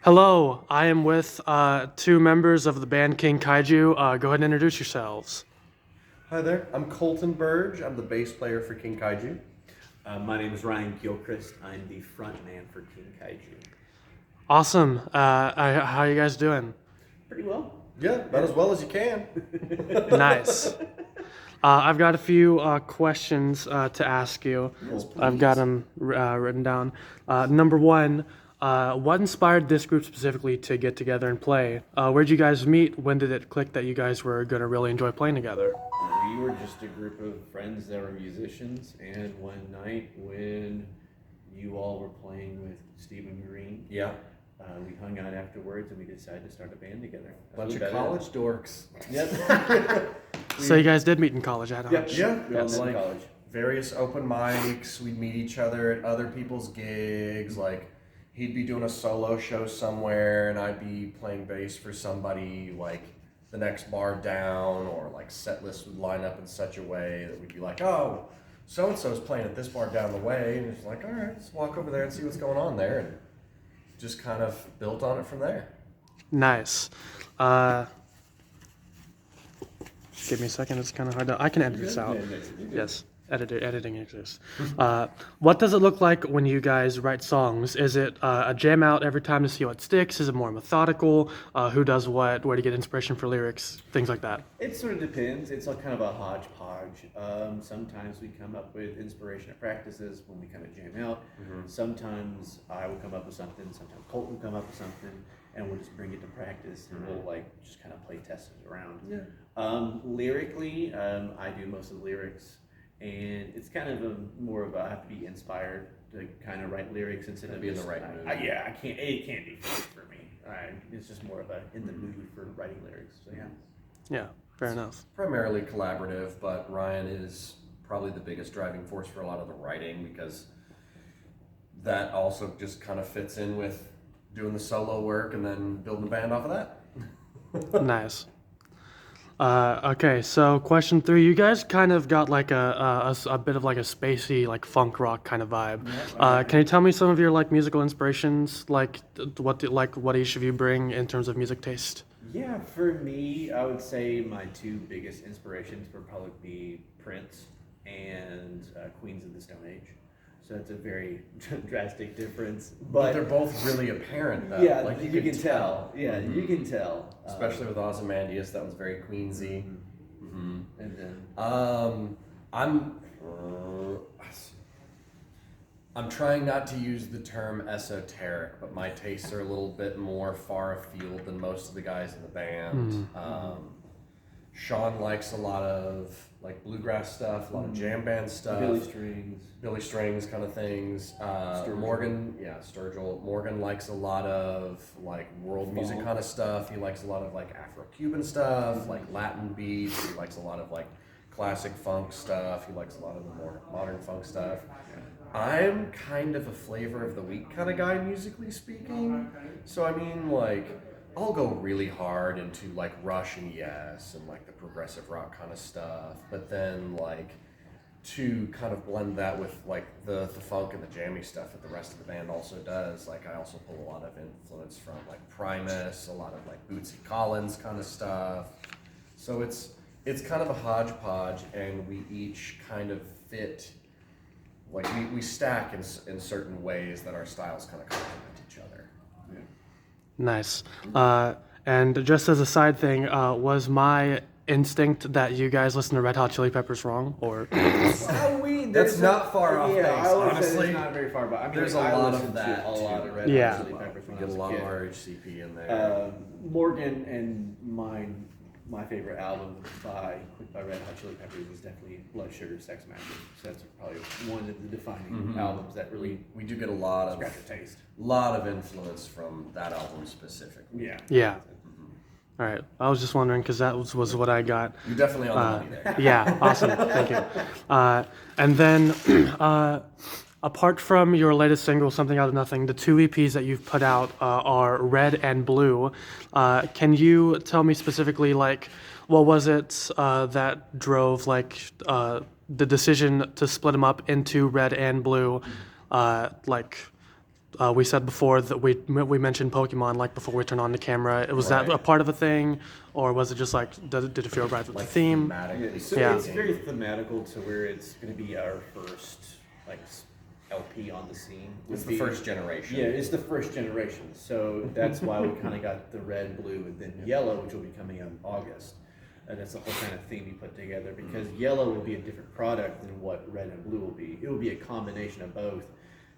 Hello, I am with two members of the band King Kaiju. Go ahead and introduce yourselves. Hi there, I'm Colton Burge. I'm the bass player for King Kaiju. My name is Ryan Gilchrist. I'm the front man for King Kaiju. Awesome. How you guys doing? Pretty well. Yeah, about as well as you can. Nice. I've got a few questions to ask you. Yes, I've got them written down. Number one, what inspired this group specifically to get together and play? Where'd you guys meet? When did it click that you guys were going to really enjoy playing together? We were just a group of friends that were musicians, and one night when you all were playing with Stephen Green, Yeah, we hung out afterwards and we decided to start a band together. bunch of college dorks. Yep. So you guys did meet in college, I Yep. Yeah, We all it's met in like college. various open mics. We'd meet each other at other people's gigs. Like he'd be doing a solo show somewhere, and I'd be playing bass for somebody like the next bar down, or like set lists would line up in such a way that we'd be like, oh, so and so's playing at this bar down the way, and it's like, all right, let's walk over there and see what's going on there, and just kind of built on it from there. Nice. Give me a second. It's kind of hard to. I can edit this out. Yes, editing exists. What does it look like when you guys write songs? Is it a jam out every time to see what sticks? Is it more methodical? Who does what? Where to get inspiration for lyrics? Things like that. It sort of depends. It's like kind of a hodgepodge. Sometimes we come up with inspiration at practices when we kind of jam out. Sometimes I will come up with something. Sometimes Colt will come up with something, and we'll just bring it to practice, and we'll like just kind of play test it around. Yeah. Lyrically, I do most of the lyrics, and it's kind of more of a I have to be inspired to kind of write lyrics instead of Be in the just, right mood. yeah, I can't. It can't be fun for me. It's just more of a in the mood for writing lyrics. So yeah. Yeah, fair enough. Primarily collaborative, but Ryan is probably the biggest driving force for a lot of the writing, because that also just kind of fits in with doing the solo work and then building a band off of that. Nice. Okay, so question 3. You guys kind of got like a bit of like a spacey, like funk rock kind of vibe. Can you tell me some of your like musical inspirations, like what each of you bring in terms of music taste? Yeah, for me, I would say my two biggest inspirations would probably be Prince and Queens of the Stone Age. So that's a very drastic difference, But they're both really apparent, though. yeah, like you could can tell. Yeah, you can tell. Especially with Ozymandias, that was very Queensy. And then I'm trying not to use the term esoteric, but my tastes are a little bit more far afield than most of the guys in the band. Sean likes a lot of like bluegrass stuff, a lot of jam band stuff, Billy Strings kind of things. Morgan, Sturgill. Morgan likes a lot of like world music kind of stuff. He likes a lot of like Afro-Cuban stuff, like Latin beats. He likes a lot of like classic funk stuff. He likes a lot of the more modern funk stuff. I'm kind of a flavor of the week kind of guy, musically speaking. So I mean, like, I'll go really hard into like Rush and Yes and like the progressive rock kind of stuff, but then like to kind of blend that with like the funk and the jammy stuff that the rest of the band also does. Like I also pull a lot of influence from like Primus, a lot of like Bootsy Collins kind of stuff. So it's kind of a hodgepodge, and we each kind of fit. Like we stack in certain ways that our styles kind of complement each other. Yeah. Nice. And just as a side thing, was my instinct that you guys listen to Red Hot Chili Peppers wrong, or? That's not far off base, I would say honestly. it's not very far, but I mean, There's like, a I lot of listened to that, a lot too. of Red Yeah. Hot Chili Peppers when We I get was a lot kid. of RHCP in there. Morgan and my favorite album by Red Hot Chili Peppers is definitely Blood Sugar Sex Magic. So that's probably one of the defining albums that really We do get a lot scratch your taste. of influence from that album specifically. Yeah. Yeah. All right. I was just wondering because that was what I got. You're definitely on the money there. Yeah. Awesome. Thank you. And then, apart from your latest single, Something Out of Nothing, the 2 EPs that you've put out are Red and Blue. Can you tell me specifically, like, what was it that drove, like, the decision to split them up into Red and Blue? Like, we said before that we mentioned Pokemon like before we turned on the camera. Was that Right. a part of a thing, or was it just like did it feel right with Like the theme? thematically So Yeah. it's very thematical to where it's going to be our first like LP on the scene. It's Would the be- first generation. Yeah, it's the first generation. So that's why we kind of got the red, blue, and then yellow, which will be coming out in August. And that's the whole kind of theme we put together because yellow will be a different product than what red and blue will be. It will be a combination of both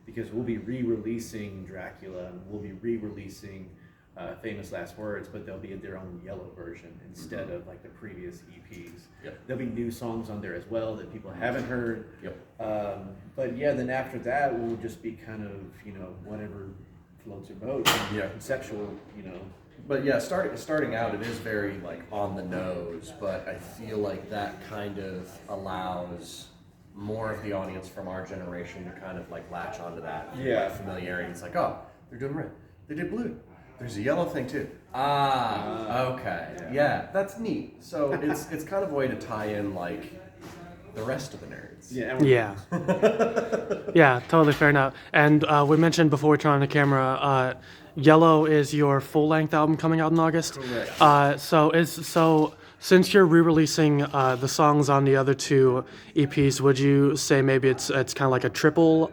because we'll be re-releasing Dracula and we'll be re-releasing Famous Last Words, but they'll be in their own yellow version instead of like the previous EPs. Yep. There'll be new songs on there as well that people haven't heard. Yep. But yeah, then after that, we'll just be kind of, whatever floats your boat. Yeah. Conceptual, But yeah, starting out, it is very like on the nose, but I feel like that kind of allows more of the audience from our generation to kind of like latch onto that Yeah. familiarity. It's like, oh, they're doing red, they did blue. There's a yellow thing too. Okay, yeah, that's neat. So it's kind of a way to tie in like the rest of the nerds. Yeah. and we're- Yeah. Yeah, totally fair enough. And we mentioned before we turned on the camera, Yellow is your full-length album coming out in August. Correct. So since you're re-releasing the songs on the other two EPs, would you say maybe it's kind of like a triple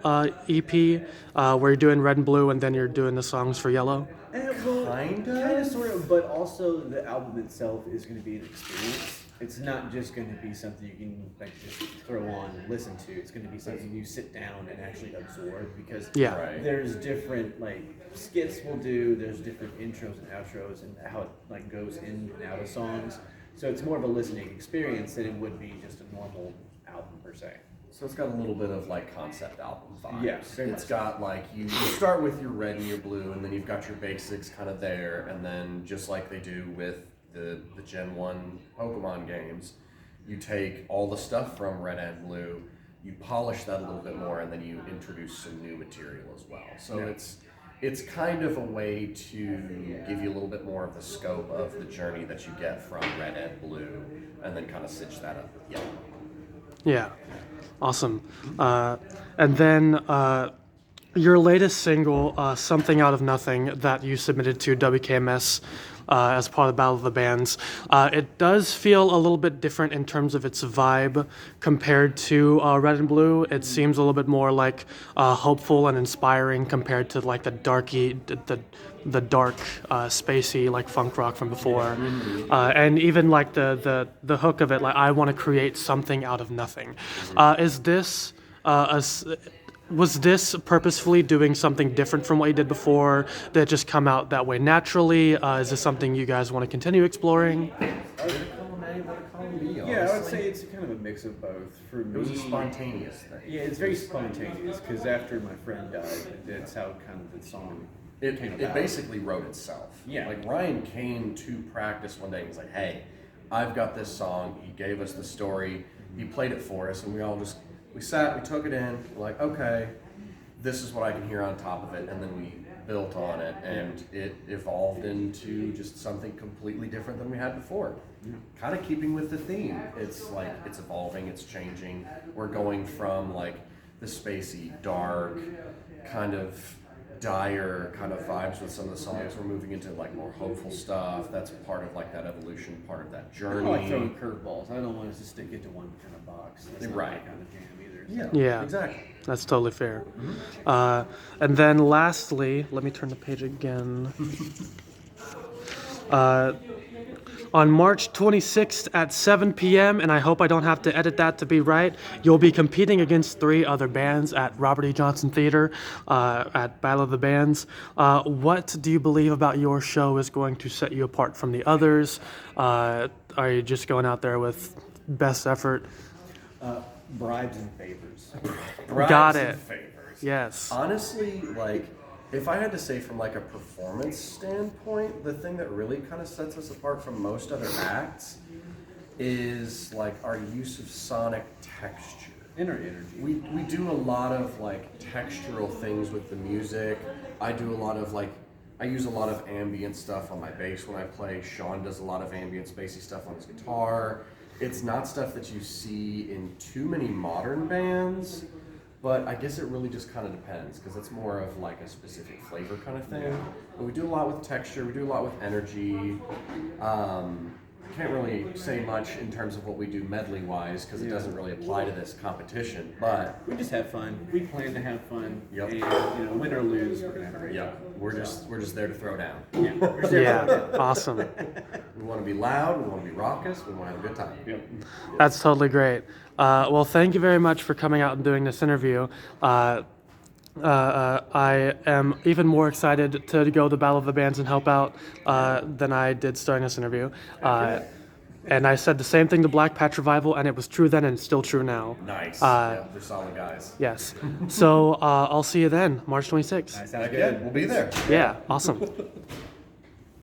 EP where you're doing Red and Blue and then you're doing the songs for Yellow? Kind of. Kind of, sort of, but also the album itself is going to be an experience. It's not just going to be something you can like just throw on and listen to. It's going to be something you sit down and actually absorb because Yeah. Right. there's different like skits we'll do. There's different intros and outros and how it like goes in and out of songs. So it's more of a listening experience than it would be just a normal album per se. So it's got a little bit of like concept album vibes. Yeah, very It's much got like you start with your red and your blue, and then you've got your basics kind of there, and then just like they do with the Gen 1 Pokemon games, you take all the stuff from red and blue, you polish that a little bit more, and then you introduce some new material as well. So it's kind of a way to give you a little bit more of the scope of the journey that you get from red and blue, and then kind of stitch that up with yellow. Yeah, awesome. And then your latest single, Something Out of Nothing, that you submitted to WKMS as part of the Battle of the Bands, it does feel a little bit different in terms of its vibe compared to Red and Blue. It seems a little bit more like hopeful and inspiring compared to like the dark, spacey like funk rock from before, and even like the hook of it, like I want to create something out of nothing. Is this was this purposefully doing something different from what you did before? Did it just come out that way naturally? Is this something you guys want to continue exploring? Did it come A, did it come B, Yeah, I would honestly? say it's kind of a mix of both. For me, It was a spontaneous thing. Yeah, it's very spontaneous because after my friend died, that's how kind of the song came It about. basically wrote itself. Yeah. Like Ryan came to practice one day and was like, hey, I've got this song. He gave us the story. He played it for us, and we sat, we took it in, we're like, okay, this is what I can hear on top of it, and then we built on it, and it evolved into just something completely different than we had before. Kind of keeping with the theme. It's like, it's evolving, it's changing. We're going from like the spacey, dark, kind of dire kind of vibes with some of the songs. We're moving into like more hopeful stuff. That's part of like that evolution, part of that I journey. don't like throwing curveballs. I don't want us to stick into one kind of box. That's not my Right. kind of jam either. Yeah, Yeah. exactly. That's totally fair. And then lastly, let me turn the page again. On March 26th at 7 p.m., and I hope I don't have to edit that to be right, you'll be competing against 3 other bands at Robert E. Johnson Theater at Battle of the Bands. What do you believe about your show is going to set you apart from the others? Are you just going out there with best effort? Bribes and favors. Bribes Got and it. favors. Yes. Honestly, like, if I had to say from like a performance standpoint, the thing that really kind of sets us apart from most other acts is like our use of sonic texture. Inner energy. We do a lot of like textural things with the music. I use a lot of ambient stuff on my bass when I play. Sean does a lot of ambient spacey stuff on his guitar. It's not stuff that you see in too many modern bands, But I guess it really just kind of depends because it's more of like a specific flavor kind of thing. But we do a lot with texture. We do a lot with energy. I can't really say much in terms of what we do medley wise because it doesn't really apply to this competition. But We just have fun. We plan to have fun. Yep. And win or lose, we're gonna have a great yeah, time. we're just there to throw down. Yeah. We're just there for Yeah, fun. awesome. We want to be loud. We want to be raucous. We want to have a good time. Yep. That's totally great. Well, thank you very much for coming out and doing this interview. I am even more excited to go to the Battle of the Bands and help out than I did starting this interview. And I said the same thing to Black Patch Revival, and it was true then and it's still true now. Nice. Yeah, they're solid guys. Yes. So I'll see you then, March 26th. That sounds Heck yeah, good. we'll be there. Yeah, awesome.